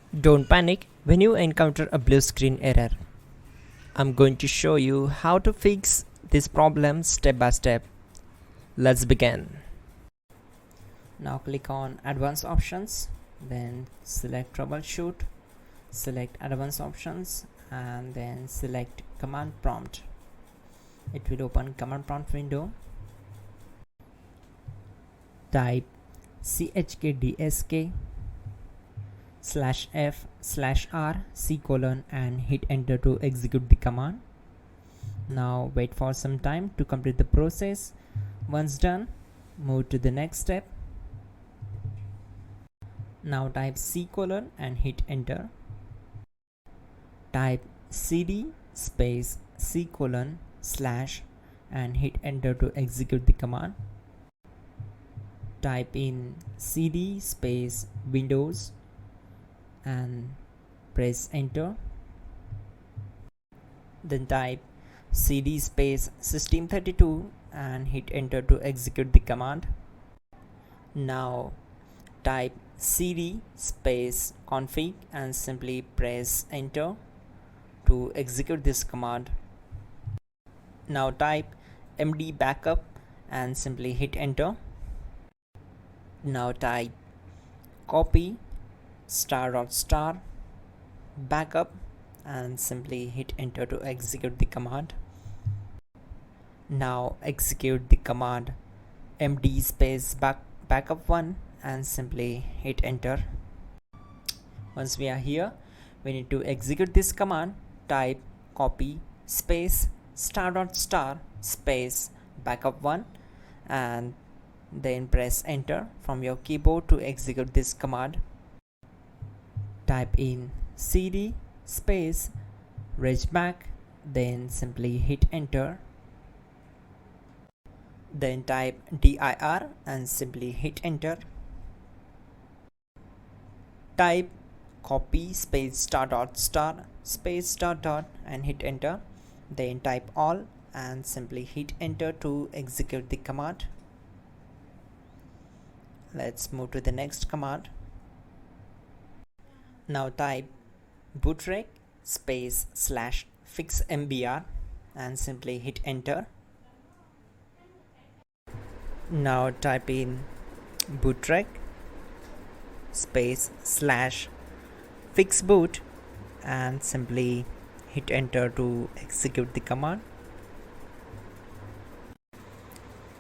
Don't panic when you encounter a blue screen error. I'm going to show you how to fix this problem step by step. Let's begin. Now click on Advanced Options, then select Troubleshoot, select Advanced Options, and then select Command Prompt. It will open Command Prompt window. Type chkdsk/f/r:" and hit enter to execute the command. Now wait for some time to complete the process. Once done, move to the next step. Now type c:" and hit enter. Type cd space c:/ and hit enter to execute the command. Type in cd space Windows and press enter. Then type cd space System32 and hit enter to execute the command. Now type cd space config and simply press enter to execute this command. Now type md backup and simply hit enter. Now type copy **backup and simply hit enter to execute the command. Now execute the command md space backup1 and simply hit enter. Once we are here, we need to execute this command. Type copy space **space backup1 and then press enter from your keyboard to execute this command. Type in cd space regback, then simply hit enter. Then type dir and simply hit enter. Type copy space **space ... and hit enter. Then type all and simply hit enter to execute the command. Let's move to the next command. Now type bootrec space /fixmbr and simply hit enter. Now type in bootrec space /fixboot and simply hit enter to execute the command.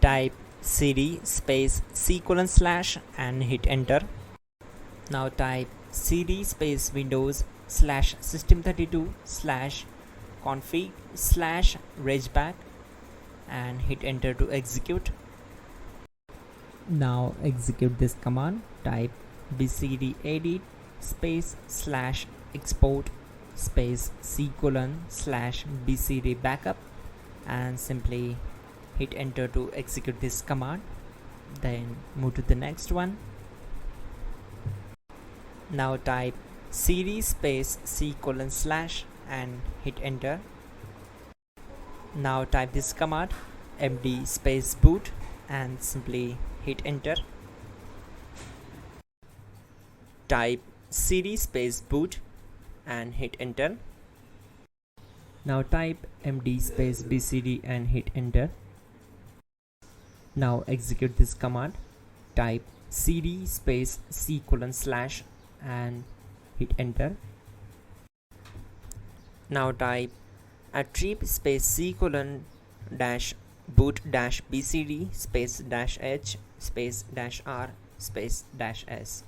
Type cd space c:/ and hit enter. Now type cd space Windows /System32 /config /regback and hit enter to execute. Now execute this command. Type bcdedit space /export space c:/ bcd backup and simply hit enter to execute this command. Then move to the next one. Now type cd space c:/ and hit enter. Now type this command md space boot and simply hit enter. Type cd space boot and hit enter. Now type md space bcd and hit enter. Now execute this command. Type cd space c:/ and hit enter. Now type attrib space c:/ boot -bcd space -h space -r space -s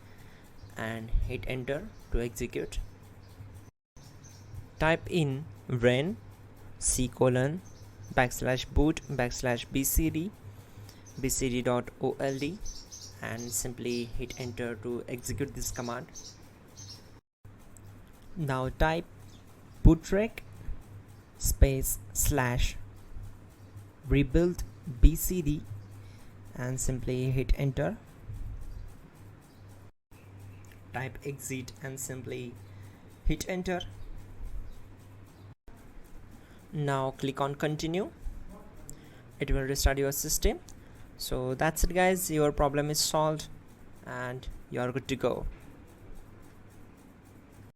and hit enter to execute. Type in ren c:/boot /bcd bcd.old and simply hit enter to execute this command. Now type bootrec space /rebuildbcd and simply hit enter. Type exit and simply hit enter. Now click on continue. It will restart your system. So that's it guys, your problem is solved and you are good to go.